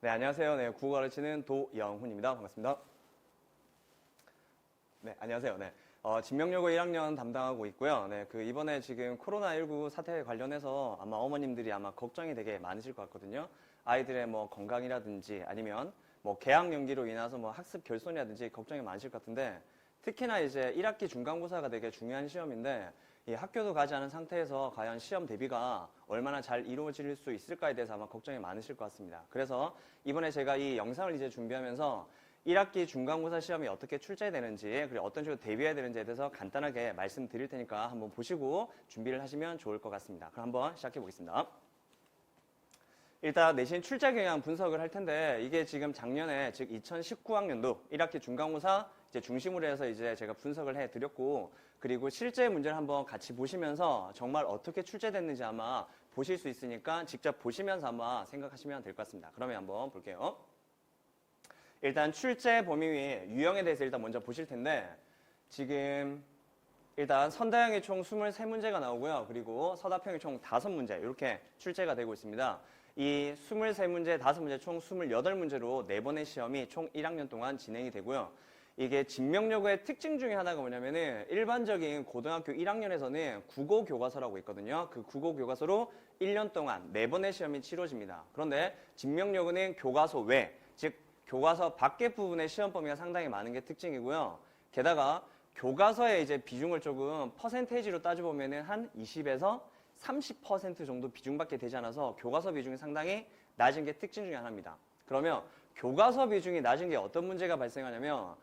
네, 안녕하세요. 네, 국어 가르치는 도영훈입니다. 반갑습니다. 네, 안녕하세요. 네, 진명여고 1학년 담당하고 있고요. 네, 이번에 지금 코로나19 사태에 관련해서 아마 어머님들이 아마 걱정이 되게 많으실 것 같거든요. 아이들의 뭐 건강이라든지 아니면 뭐 개학 연기로 인해서 뭐 학습 결손이라든지 걱정이 많으실 것 같은데, 특히나 이제 1학기 중간고사가 되게 중요한 시험인데, 이 학교도 가지 않은 상태에서 과연 시험 대비가 얼마나 잘 이루어질 수 있을까에 대해서 아마 걱정이 많으실 것 같습니다. 그래서 이번에 제가 이 영상을 이제 준비하면서 1학기 중간고사 시험이 어떻게 출제되는지, 그리고 어떤 식으로 대비해야 되는지에 대해서 간단하게 말씀드릴 테니까 한번 보시고 준비를 하시면 좋을 것 같습니다. 그럼 한번 시작해 보겠습니다. 일단 내신 출제 경향 분석을 할 텐데, 이게 지금 작년에 즉 2019학년도 1학기 중간고사 이제 중심으로 해서 이제 제가 분석을 해 드렸고, 그리고 실제 문제를 한번 같이 보시면서 정말 어떻게 출제됐는지 아마 보실 수 있으니까 직접 보시면서 아마 생각하시면 될 것 같습니다. 그러면 한번 볼게요. 일단 출제 범위 유형에 대해서 일단 먼저 보실 텐데, 지금 일단 선다형이 총 23문제가 나오고요. 그리고 서답형이 총 5문제 이렇게 출제가 되고 있습니다. 이 23문제, 5문제 총 28문제로 4번의 시험이 총 1학년 동안 진행이 되고요. 이게 진명여고의 특징 중에 하나가 뭐냐면은, 일반적인 고등학교 1학년에서는 국어 교과서라고 있거든요. 그 국어 교과서로 1년 동안 4번의 시험이 치러집니다. 그런데 진명여고는 교과서 외, 즉 교과서 밖의 부분의 시험 범위가 상당히 많은 게 특징이고요. 게다가 교과서의 이제 비중을 조금 퍼센테이지로 따져보면은 한 20에서 30% 정도 비중밖에 되지 않아서 교과서 비중이 상당히 낮은 게 특징 중에 하나입니다. 그러면 교과서 비중이 낮은 게 어떤 문제가 발생하냐면,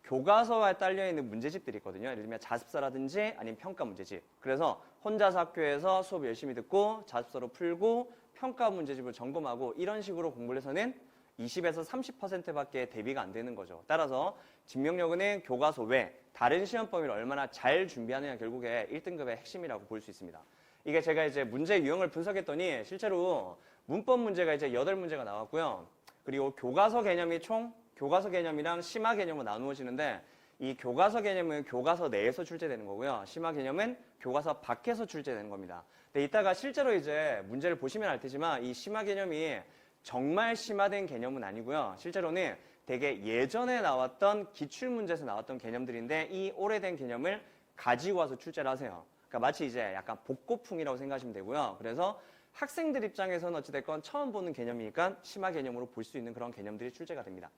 교과서에 딸려있는 문제집들이 있거든요. 예를 들면 자습서라든지 아니면 평가 문제집. 그래서 혼자서 학교에서 수업 열심히 듣고 자습서로 풀고 평가 문제집을 점검하고 이런 식으로 공부를 해서는 20에서 30%밖에 대비가 안 되는 거죠. 따라서 진명여고는 교과서 외 다른 시험 범위를 얼마나 잘 준비하느냐 결국에 1등급의 핵심이라고 볼 수 있습니다. 이게 제가 이제 문제 유형을 분석했더니 실제로 문법 문제가 이제 8문제가 나왔고요. 그리고 교과서 개념이랑 심화 개념으로 나누어지는데, 이 교과서 개념은 교과서 내에서 출제되는 거고요. 심화 개념은 교과서 밖에서 출제되는 겁니다. 근데 이따가 실제로 이제 문제를 보시면 알 테지만, 이 심화 개념이 정말 심화된 개념은 아니고요. 실제로는 되게 예전에 나왔던 기출문제에서 나왔던 개념들인데, 이 오래된 개념을 가지고 와서 출제를 하세요. 그러니까 마치 이제 약간 복고풍이라고 생각하시면 되고요. 그래서 학생들 입장에서는 어찌됐건 처음 보는 개념이니까 심화 개념으로 볼 수 있는 그런 개념들이 출제가 됩니다.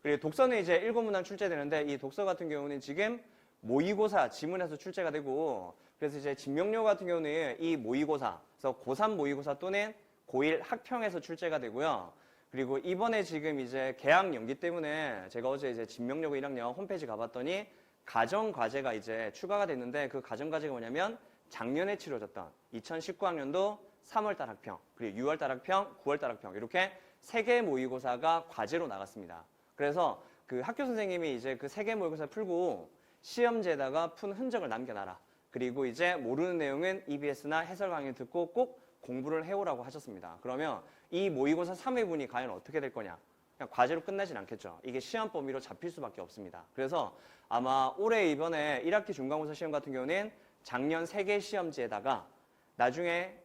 그리고 독서는 이제 7문항 출제되는데, 이 독서 같은 경우는 지금 모의고사 지문에서 출제가 되고, 그래서 이제 진명여고 같은 경우는 이 모의고사, 그래서 고3 모의고사 또는 고1 학평에서 출제가 되고요. 그리고 이번에 지금 이제 개학 연기 때문에 제가 어제 이제 진명여고 1학년 홈페이지 가봤더니 가정과제가 이제 추가가 됐는데, 그 가정과제가 뭐냐면 작년에 치러졌던 2019학년도 3월달 학평, 그리고 6월달 학평, 9월달 학평 이렇게 3개 모의고사가 과제로 나갔습니다. 그래서 그 학교 선생님이 이제 그 3개 모의고사 풀고 시험지에다가 푼 흔적을 남겨놔라. 그리고 이제 모르는 내용은 EBS나 해설 강의 듣고 꼭 공부를 해오라고 하셨습니다. 그러면 이 모의고사 3회분이 과연 어떻게 될 거냐? 그냥 과제로 끝나진 않겠죠. 이게 시험 범위로 잡힐 수밖에 없습니다. 그래서 아마 올해 이번에 1학기 중간고사 시험 같은 경우는 작년 3개 시험지에다가 나중에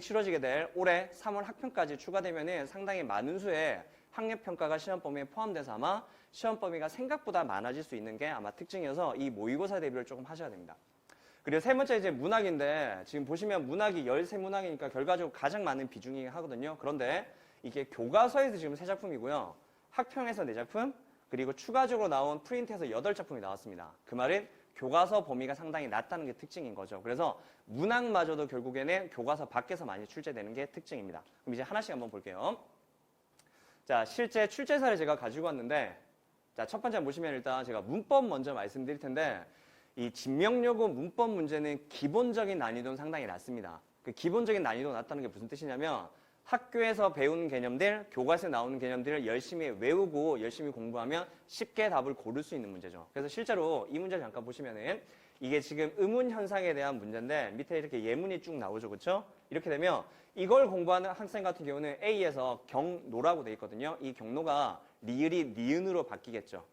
치러지게 될 올해 3월 학평까지 추가되면은 상당히 많은 수의 학력평가가 시험 범위에 포함돼서 아마 시험 범위가 생각보다 많아질 수 있는 게 아마 특징이어서 이 모의고사 대비를 조금 하셔야 됩니다. 그리고 세 번째 이제 문학인데, 지금 보시면 문학이 13문항이니까 결과적으로 가장 많은 비중이 하거든요. 그런데 이게 교과서에서 지금 3작품이고요. 학평에서 4작품, 그리고 추가적으로 나온 프린트에서 8작품이 나왔습니다. 그 말은 교과서 범위가 상당히 낮다는 게 특징인 거죠. 그래서 문학마저도 결국에는 교과서 밖에서 많이 출제되는 게 특징입니다. 그럼 이제 하나씩 한번 볼게요. 자, 실제 출제사를 제가 가지고 왔는데, 자, 첫 번째 보시면 일단 제가 문법 먼저 말씀드릴 텐데, 이 진명여고 문법 문제는 기본적인 난이도는 상당히 낮습니다. 그 기본적인 난이도가 낮다는 게 무슨 뜻이냐면, 학교에서 배운 개념들, 교과서에 나오는 개념들을 열심히 외우고 열심히 공부하면 쉽게 답을 고를 수 있는 문제죠. 그래서 실제로 이 문제 잠깐 보시면은, 이게 지금 의문 현상에 대한 문제인데 밑에 이렇게 예문이 쭉 나오죠. 그렇죠? 이렇게 되면 이걸 공부하는 학생 같은 경우는 A에서 경노라고 돼 있거든요. 이 경노가 리을이 니은으로 바뀌겠죠.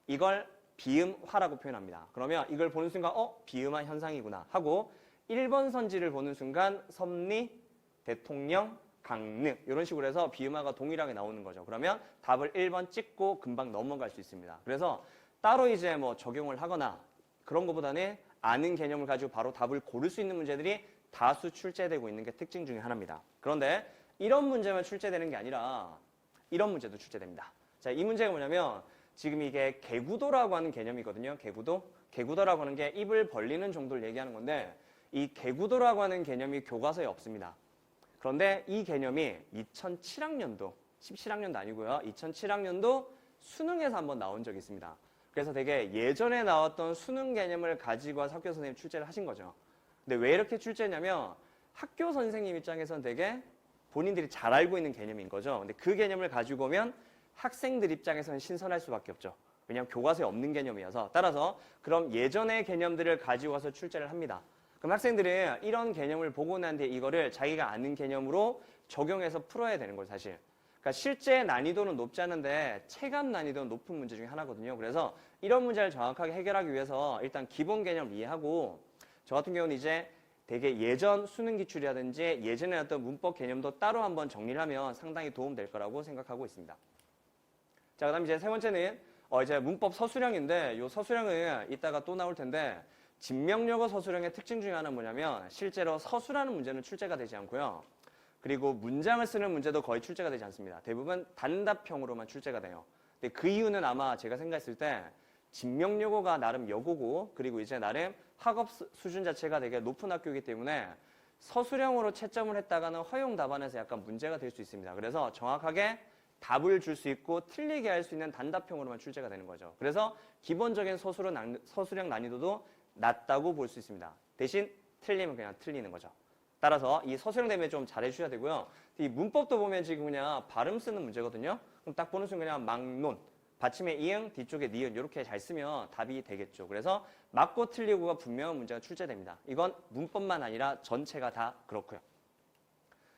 이걸 비음화라고 표현합니다. 그러면 이걸 보는 순간 비음화 현상이구나 하고 1번 선지를 보는 순간 섭리, 대통령, 강릉 이런 식으로 해서 비음화가 동일하게 나오는 거죠. 그러면 답을 1번 찍고 금방 넘어갈 수 있습니다. 그래서 따로 이제 뭐 적용을 하거나 그런 것보다는 아는 개념을 가지고 바로 답을 고를 수 있는 문제들이 다수 출제되고 있는 게 특징 중에 하나입니다. 그런데 이런 문제만 출제되는 게 아니라 이런 문제도 출제됩니다. 자, 이 문제가 뭐냐면 지금 이게 개구도라고 하는 개념이거든요. 개구도. 개구도라고 하는 게 입을 벌리는 정도를 얘기하는 건데 이 개구도라고 하는 개념이 교과서에 없습니다. 그런데 이 개념이 2007학년도, 17학년도 아니고요. 2007학년도 수능에서 한번 나온 적이 있습니다. 그래서 되게 예전에 나왔던 수능 개념을 가지고 와서 학교 선생님이 출제를 하신 거죠. 근데 왜 이렇게 출제했냐면 학교 선생님 입장에서는 되게 본인들이 잘 알고 있는 개념인 거죠. 근데 그 개념을 가지고 오면 학생들 입장에서는 신선할 수밖에 없죠. 왜냐하면 교과서에 없는 개념이어서. 따라서 그럼 예전의 개념들을 가지고 와서 출제를 합니다. 그럼 학생들은 이런 개념을 보고 난 뒤에 이거를 자기가 아는 개념으로 적용해서 풀어야 되는 거예요, 사실. 그러니까 실제 난이도는 높지 않은데 체감 난이도는 높은 문제 중에 하나거든요. 그래서 이런 문제를 정확하게 해결하기 위해서 일단 기본 개념을 이해하고 저 같은 경우는 이제 되게 예전 수능 기출이라든지 예전에 어떤 문법 개념도 따로 한번 정리를 하면 상당히 도움될 거라고 생각하고 있습니다. 자, 그다음 이제 세 번째는 이제 문법 서술형인데 이 서술형은 이따가 또 나올 텐데 진명령어 서술형의 특징 중에 하나는 뭐냐면 실제로 서술하는 문제는 출제가 되지 않고요. 그리고 문장을 쓰는 문제도 거의 출제가 되지 않습니다. 대부분 단답형으로만 출제가 돼요. 근데 그 이유는 아마 제가 생각했을 때 진명여고가 나름 여고고 그리고 이제 나름 학업 수준 자체가 되게 높은 학교이기 때문에 서술형으로 채점을 했다가는 허용 답안에서 약간 문제가 될 수 있습니다. 그래서 정확하게 답을 줄 수 있고 틀리게 할 수 있는 단답형으로만 출제가 되는 거죠. 그래서 기본적인 서술형 난이도도 낮다고 볼 수 있습니다. 대신 틀리면 그냥 틀리는 거죠. 따라서 이 서술형 대비에 좀 잘해주셔야 되고요. 이 문법도 보면 지금 그냥 발음 쓰는 문제거든요. 그럼 딱 보는 순간 그냥 막론, 받침에 이응, 뒤쪽에 니은 이렇게 잘 쓰면 답이 되겠죠. 그래서 맞고 틀리고가 분명한 문제가 출제됩니다. 이건 문법만 아니라 전체가 다 그렇고요.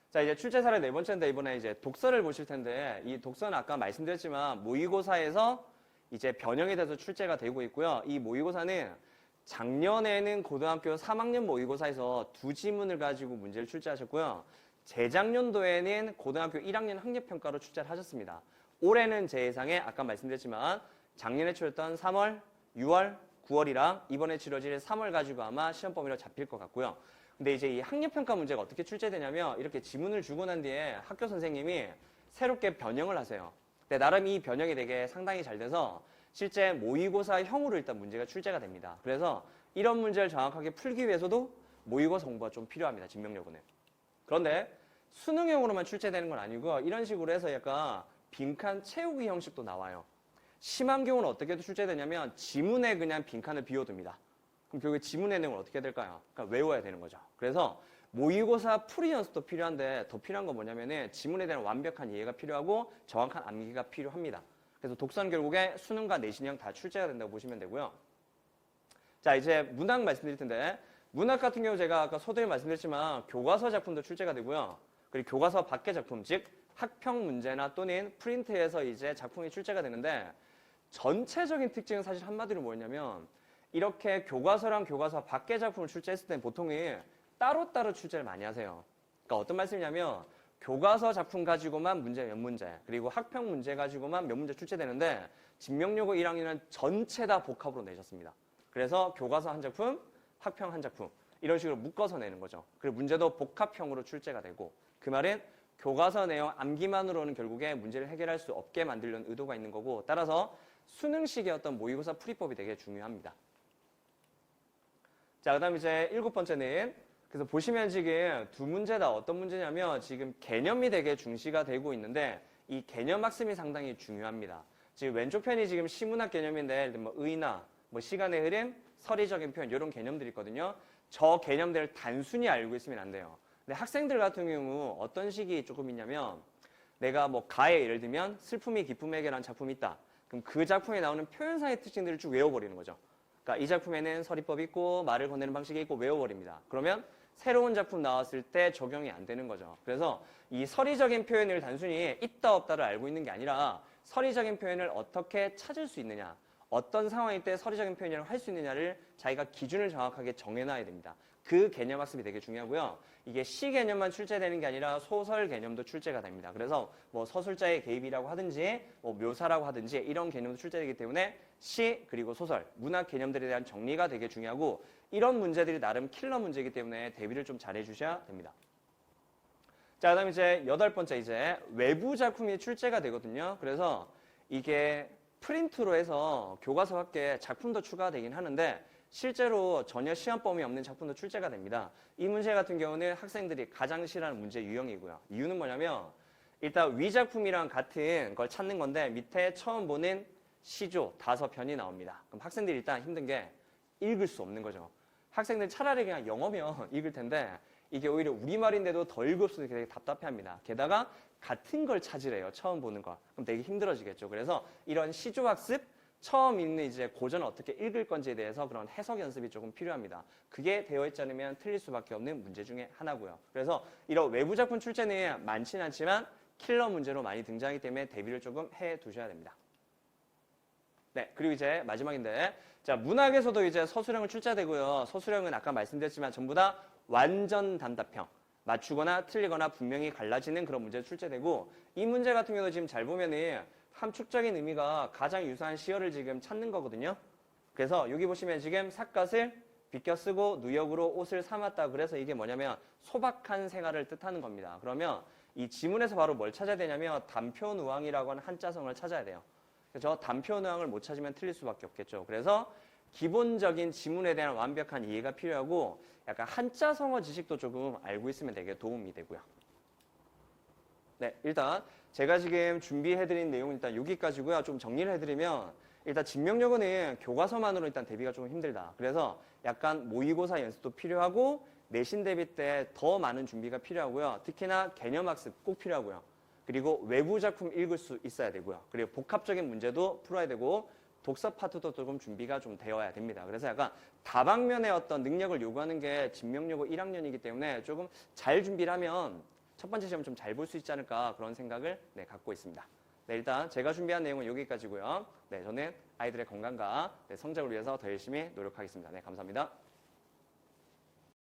자, 이제 출제 사례 네 번째인데 이번에 이제 독서를 보실 텐데 이 독서는 아까 말씀드렸지만 모의고사에서 이제 변형이 돼서 출제가 되고 있고요. 이 모의고사는 작년에는 고등학교 3학년 모의고사에서 두 지문을 가지고 문제를 출제하셨고요. 재작년도에는 고등학교 1학년 학력평가로 출제를 하셨습니다. 올해는 제 예상에 아까 말씀드렸지만 작년에 치렀던 3월, 6월, 9월이랑 이번에 치러질 3월 가지고 아마 시험 범위로 잡힐 것 같고요. 근데 이제 이 학력평가 문제가 어떻게 출제되냐면 이렇게 지문을 주고 난 뒤에 학교 선생님이 새롭게 변형을 하세요. 근데 나름 이 변형이 되게 상당히 잘 돼서 실제 모의고사형으로 일단 문제가 출제가 됩니다. 그래서 이런 문제를 정확하게 풀기 위해서도 모의고사 공부가 좀 필요합니다. 진명여고는. 그런데 수능형으로만 출제되는 건 아니고 이런 식으로 해서 약간 빈칸 채우기 형식도 나와요. 심한 경우는 어떻게 출제되냐면 지문에 그냥 빈칸을 비워둡니다. 그럼 결국에 지문의 내용은 어떻게 될까요? 그러니까 외워야 되는 거죠. 그래서 모의고사 풀이 연습도 필요한데 더 필요한 건 뭐냐면은 지문에 대한 완벽한 이해가 필요하고 정확한 암기가 필요합니다. 그래서 독서는 결국에 수능과 내신형 다 출제가 된다고 보시면 되고요. 자, 이제 문학 말씀드릴 텐데 문학 같은 경우 제가 아까 서두에 말씀드렸지만 교과서 작품도 출제가 되고요. 그리고 교과서 밖의 작품, 즉 학평 문제나 또는 프린트에서 이제 작품이 출제가 되는데 전체적인 특징은 사실 한마디로 뭐였냐면 이렇게 교과서랑 교과서 밖의 작품을 출제했을 때 보통은 따로따로 출제를 많이 하세요. 그러니까 어떤 말씀이냐면 교과서 작품 가지고만 문제 몇 문제, 그리고 학평 문제 가지고만 몇 문제 출제되는데 진명여고 1학년은 전체 다 복합으로 내셨습니다. 그래서 교과서 한 작품, 학평 한 작품 이런 식으로 묶어서 내는 거죠. 그리고 문제도 복합형으로 출제가 되고 그 말은 교과서 내용 암기만으로는 결국에 문제를 해결할 수 없게 만들려는 의도가 있는 거고 따라서 수능식의 어떤 모의고사 풀이법이 되게 중요합니다. 자, 그 다음 이제 7번째는 그래서 보시면 지금 두 문제 다 어떤 문제냐면 지금 개념이 되게 중시가 되고 있는데 이 개념 학습이 상당히 중요합니다. 지금 왼쪽 편이 지금 시문학 개념인데 뭐 의나 뭐 시간의 흐름, 서리적인 표현 이런 개념들이 있거든요. 저 개념들을 단순히 알고 있으면 안 돼요. 근데 학생들 같은 경우 어떤 식이 조금 있냐면 내가 뭐 가에 예를 들면 슬픔이 기쁨에게라는 작품이 있다. 그럼 그 작품에 나오는 표현상의 특징들을 쭉 외워버리는 거죠. 그러니까 이 작품에는 서리법이 있고 말을 건네는 방식이 있고 외워버립니다. 그러면 새로운 작품 나왔을 때 적용이 안 되는 거죠. 그래서 이 서리적인 표현을 단순히 있다 없다를 알고 있는 게 아니라 서리적인 표현을 어떻게 찾을 수 있느냐, 어떤 상황일 때 서리적인 표현을 할 수 있느냐를 자기가 기준을 정확하게 정해놔야 됩니다. 그 개념 학습이 되게 중요하고요. 이게 시 개념만 출제되는 게 아니라 소설 개념도 출제가 됩니다. 그래서 뭐 서술자의 개입이라고 하든지 뭐 묘사라고 하든지 이런 개념도 출제되기 때문에 시 그리고 소설, 문학 개념들에 대한 정리가 되게 중요하고 이런 문제들이 나름 킬러 문제이기 때문에 대비를 좀 잘해 주셔야 됩니다. 자, 그다음에 이제 8번째 이제 외부 작품이 출제가 되거든요. 그래서 이게 프린트로 해서 교과서 밖에 작품도 추가되긴 하는데 실제로 전혀 시험 범위 없는 작품도 출제가 됩니다. 이 문제 같은 경우는 학생들이 가장 싫어하는 문제 유형이고요. 이유는 뭐냐면 일단 위작품이랑 같은 걸 찾는 건데 밑에 처음 보는 시조 5편이 나옵니다. 그럼 학생들이 일단 힘든 게 읽을 수 없는 거죠. 학생들 차라리 그냥 영어면 읽을 텐데 이게 오히려 우리말인데도 더 읽을 수 있게 되게 답답해합니다. 게다가 같은 걸 찾으래요. 처음 보는 거. 그럼 되게 힘들어지겠죠. 그래서 이런 시조학습, 처음 읽는 이제 고전을 어떻게 읽을 건지에 대해서 그런 해석 연습이 조금 필요합니다. 그게 되어 있지 않으면 틀릴 수밖에 없는 문제 중에 하나고요. 그래서 이런 외부 작품 출제는 많지는 않지만 킬러 문제로 많이 등장하기 때문에 대비를 조금 해 두셔야 됩니다. 네, 그리고 이제 마지막인데, 자, 문학에서도 이제 서술형을 출제되고요. 서술형은 아까 말씀드렸지만 전부 다 완전 단답형. 맞추거나 틀리거나 분명히 갈라지는 그런 문제가 출제되고, 이 문제 같은 경우도 지금 잘 보면은 함축적인 의미가 가장 유사한 시어를 지금 찾는 거거든요. 그래서 여기 보시면 지금 삿갓을 비껴 쓰고 누역으로 옷을 삼았다. 그래서 이게 뭐냐면 소박한 생활을 뜻하는 겁니다. 그러면 이 지문에서 바로 뭘 찾아야 되냐면 단표누항이라고 하는 한자성을 찾아야 돼요. 그래서 단표누항을 못 찾으면 틀릴 수밖에 없겠죠. 그래서 기본적인 지문에 대한 완벽한 이해가 필요하고 약간 한자성어 지식도 조금 알고 있으면 되게 도움이 되고요. 네, 일단 제가 지금 준비해드린 내용은 일단 여기까지고요. 좀 정리를 해드리면 일단 진명여고는 교과서만으로 일단 대비가 좀 힘들다. 그래서 약간 모의고사 연습도 필요하고 내신 대비 때 더 많은 준비가 필요하고요. 특히나 개념학습 꼭 필요하고요. 그리고 외부 작품 읽을 수 있어야 되고요. 그리고 복합적인 문제도 풀어야 되고 독서 파트도 조금 준비가 좀 되어야 됩니다. 그래서 약간 다방면의 어떤 능력을 요구하는 게 진명여고 1학년이기 때문에 조금 잘 준비를 하면 첫 번째 시험 좀 잘 볼 수 있지 않을까 그런 생각을 갖고 있습니다. 네, 일단 제가 준비한 내용은 여기까지고요. 네, 저는 아이들의 건강과 성적을 위해서 더 열심히 노력하겠습니다. 네, 감사합니다.